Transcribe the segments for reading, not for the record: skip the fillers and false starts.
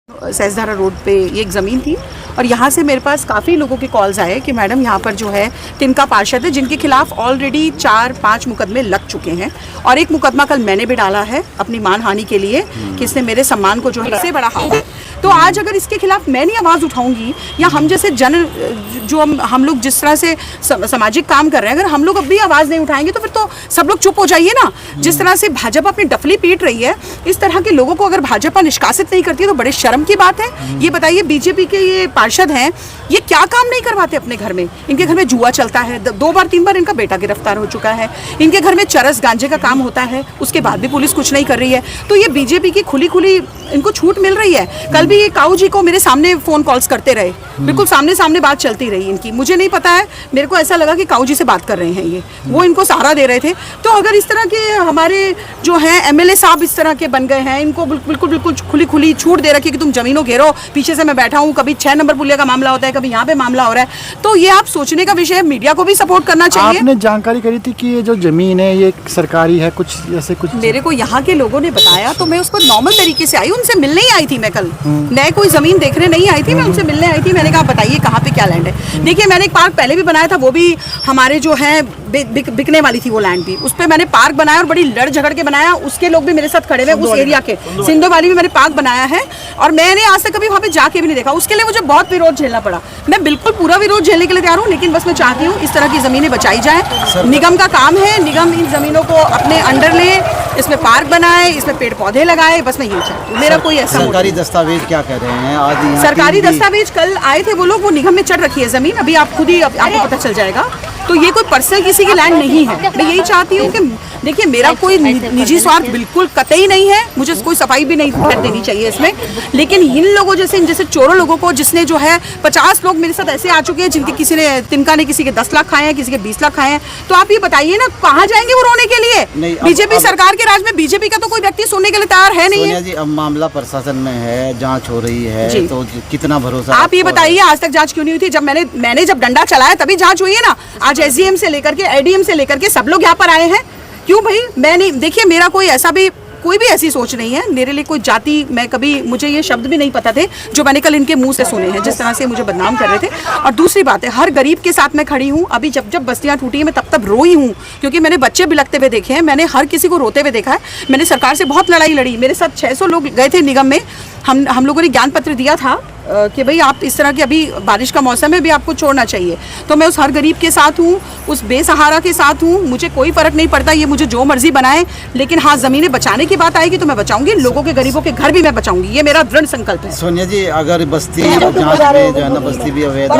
सहसधारा road पे ये एक ज़मीन थी और यहाँ से मेरे पास काफ़ी लोगों के कॉल्स आए कि मैडम यहाँ पर जो है तिनका पार्षद है जिनके खिलाफ ऑलरेडी 4-5 मुकदमे लग चुके हैं और एक मुकदमा कल मैंने भी डाला है अपनी मानहानि के लिए कि इसने मेरे सम्मान को जो है इससे बड़ा हाथ है। तो आज अगर इसके खिलाफ मैं नहीं आवाज़ उठाऊंगी या हम जैसे जो हम लोग जिस तरह से सामाजिक काम कर रहे हैं अगर हम लोग अब भी आवाज़ नहीं उठाएंगे तो फिर तो सब लोग चुप हो जाइए ना। जिस तरह से भाजपा अपनी डफली पीट रही है इस तरह के लोगों को अगर भाजपा निष्कासित नहीं करती है तो बड़े शर्म की बात है। ये बताइए बीजेपी के ये पार्षद हैं ये क्या काम नहीं करवाते अपने घर में। इनके घर में जुआ चलता है, 2 बार 3 बार इनका बेटा गिरफ्तार हो चुका है। इनके घर में चरस गांजे का काम होता है उसके बाद भी पुलिस कुछ नहीं कर रही है। तो ये बीजेपी की खुली इनको छूट मिल रही है। कल भी ये काऊ जी को मेरे सामने फोन कॉल्स करते रहे, बिल्कुल सामने बात चलती रही इनकी। मुझे नहीं पता है, मेरे को ऐसा लगा कि काऊ जी से बात कर रहे हैं ये, वो इनको सहारा दे रहे थे। तो अगर इस तरह के हमारे जो हैं एमएलए साहब इस तरह के बन गए हैं, इनको बिल्कुल खुली छूट दे रखी है कि तुम जमीनों घेरो, पीछे से मैं बैठा हूँ, कभी 6 नंबर पुलिया का मामला होता है, कभी यहाँ पे मामला हो रहा है। तो ये आप सोचने का विषय है, मीडिया को भी सपोर्ट करना चाहिए। आपने जानकारी करी थी कि ये जो जमीन है ये सरकारी है, कुछ ऐसे कुछ मेरे को यहाँ के लोगों ने बताया तो मैं उसको नॉर्मल तरीके से आई, उनसे मिलने ही आई थी मैं कल। मैं कोई जमीन देखने नहीं आई थी, मैं उनसे मिलने आई थी। मैंने कहा बताइए कहाँ पे क्या लैंड है। देखिए मैंने एक पार्क पहले भी बनाया था, वो भी हमारे जो है बिकने वाली थी वो लैंड भी, उस पर मैंने पार्क बनाया और बड़ी लड़ झगड़ के बनाया। उसके लोग भी मेरे साथ खड़े हुए उस एरिया के, सिंधो वाली में मैंने पार्क बनाया है और मैंने आज तक कभी वहाँ पे जाके भी नहीं देखा। उसके लिए मुझे बहुत विरोध झेलना पड़ा। मैं बिल्कुल पूरा विरोध झेलने के लिए तैयार हूँ, लेकिन बस मैं चाहती हूँ इस तरह की जमीनें बचाई जाए। निगम का काम है, निगम इन जमीनों को अपने अंडर ले, इसमें पार्क बनाए, इसमें पेड़ पौधे लगाए, बस मैं यही चाहती हूँ। मेरा कोई ऐसा सरकारी दस्तावेज क्या कह रहे हैं आज? सरकारी दस्तावेज कल आए थे वो लोग, वो निगम में चढ़ रखी है जमीन, अभी आप खुद ही आपको पता चल जाएगा। तो ये कोई पर्सनल किसी की लैंड नहीं है। मैं यही चाहती हूँ कि देखिए मेरा कोई निजी स्वार्थ बिल्कुल कतई नहीं है, मुझे कोई सफाई भी नहीं देनी चाहिए इसमें। लेकिन इन लोगों जैसे चोरों लोगों को, जिसने जो है 50 लोग मेरे साथ ऐसे आ चुके हैं जिनके किसी ने तिनका ने किसी के 10 लाख खाए हैं, किसी के 20 लाख खाए हैं। तो आप ये बताइए ना कहाँ जाएंगे वो रोने के लिए? बीजेपी सरकार के राज में बीजेपी का तो कोई व्यक्ति सुनने के लिए तैयार है नहीं है। जी अब मामला प्रशासन में है, जाँच हो रही है, तो कितना भरोसा? आप ये बताइए आज तक जांच क्यों नहीं हुई थी? जब मैंने जब डंडा चलाया तभी जांच हुई है ना। आज एसडीएम से लेकर के एडीएम से लेकर के सब लोग यहाँ पर आए हैं। क्यों भाई? मैं नहीं, देखिए मेरा कोई भी ऐसी सोच नहीं है। मेरे लिए कोई जाति, मैं कभी, मुझे ये शब्द भी नहीं पता थे जो मैंने कल इनके मुंह से सुने हैं, जिस तरह से मुझे बदनाम कर रहे थे। और दूसरी बात है, हर गरीब के साथ मैं खड़ी हूँ। अभी जब बस्तियाँ टूटी हैं मैं तब रोई हूँ, क्योंकि मैंने बच्चे बिलखते हुए देखे हैं, मैंने हर किसी को रोते हुए देखा है। मैंने सरकार से बहुत लड़ाई लड़ी। मेरे साथ 600 लोग गए थे निगम में। हम लोगों ने ज्ञान पत्र दिया था कि भाई आप इस तरह के, अभी बारिश का मौसम है, भी आपको छोड़ना चाहिए। तो मैं उस हर गरीब के साथ हूँ, उस बेसहारा के साथ हूँ। मुझे कोई फर्क नहीं पड़ता, ये मुझे जो मर्जी बनाए, लेकिन हाँ ज़मीनें बचाने की बात आएगी तो मैं बचाऊंगी। लोगों के, गरीबों के घर भी मैं बचाऊंगी, ये मेरा दृढ़ संकल्प है। सोनिया जी अगर बस्ती जांच में जो है ना बस्ती भी अवैध,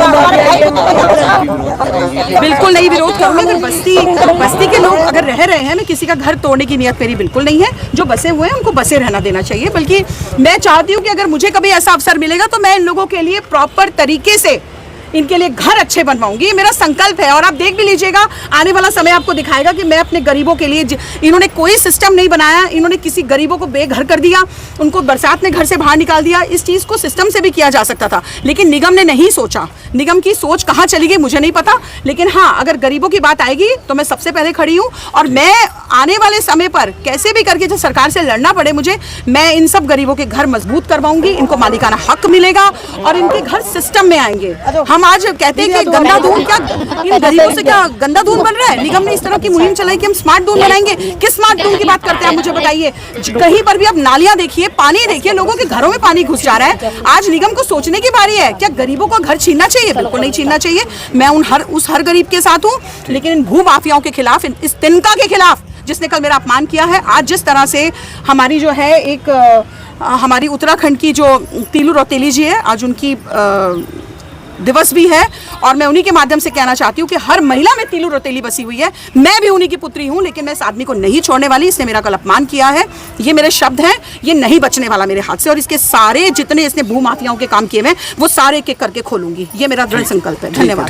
बिल्कुल नहीं विरोध करूंगी। अगर बस्ती के लोग अगर रह रहे हैं, मैं किसी का घर तोड़ने की नियत मेरी बिल्कुल नहीं है। जो बसे हुए हैं उनको बसे रहना देना चाहिए। बल्कि मैं चाहती हूँ कि अगर मुझे कभी ऐसा अवसर मिलेगा तो मैं इन लोगों के लिए प्रॉपर तरीके से इनके लिए घर अच्छे बनवाऊंगी। ये मेरा संकल्प है। और आप देख भी लीजिएगा, आने वाला समय आपको दिखाएगा कि मैं अपने गरीबों के लिए, इन्होंने कोई सिस्टम नहीं बनाया, इन्होंने किसी गरीबों को बेघर कर दिया, उनको बरसात में घर से बाहर निकाल दिया। इस चीज़ को सिस्टम से भी किया जा सकता था, लेकिन निगम ने नहीं सोचा। निगम की सोच कहाँ चली गई मुझे नहीं पता, लेकिन हाँ अगर गरीबों की बात आएगी तो मैं सबसे पहले खड़ी हूँ। और मैं आने वाले समय पर कैसे भी करके जो सरकार से लड़ना पड़े मुझे, मैं इन सब गरीबों के घर मजबूत करवाऊंगी। इनको मालिकाना हक मिलेगा और इनके घर सिस्टम में आएंगे। हम आज कहते हैं कि गंदा दूध, क्या इन गरीबों से क्या गंदा दूध बन रहा है? निगम ने इस तरह की मुहिम चलाई कि हम स्मार्ट दूध बनाएंगे। किस स्मार्ट दूध की बात करते हैं आप मुझे बताइए? कहीं पर भी आप नालियां देखिए, पानी देखिए, लोगों के घरों में पानी घुस जा रहा है। आज निगम को सोचने की बारी है, क्या गरीबों का घर छीनना चाहिए? बिल्कुल नहीं छीनना चाहिए। मैं उस हर गरीब के साथ हूँ, लेकिन इन भू माफियाओं के खिलाफ, इस तिनका के खिलाफ जिसने कल मेरा अपमान किया है। आज जिस तरह से हमारी जो है एक हमारी उत्तराखंड की जो तीलू रौतेली जी है, आज उनकी दिवस भी है और मैं उन्हीं के माध्यम से कहना चाहती हूँ कि हर महिला में तीलू रौतेली बसी हुई है। मैं भी उन्हीं की पुत्री हूँ, लेकिन मैं इस आदमी को नहीं छोड़ने वाली। इसने मेरा कल अपमान किया है, ये मेरे शब्द हैं, ये नहीं बचने वाला मेरे हाथ से। और इसके सारे जितने इसने भू माफियाओं के काम किए हुए हैं वो सारे एक एक करके खोलूंगी। ये मेरा दृढ़ संकल्प है। धन्यवाद।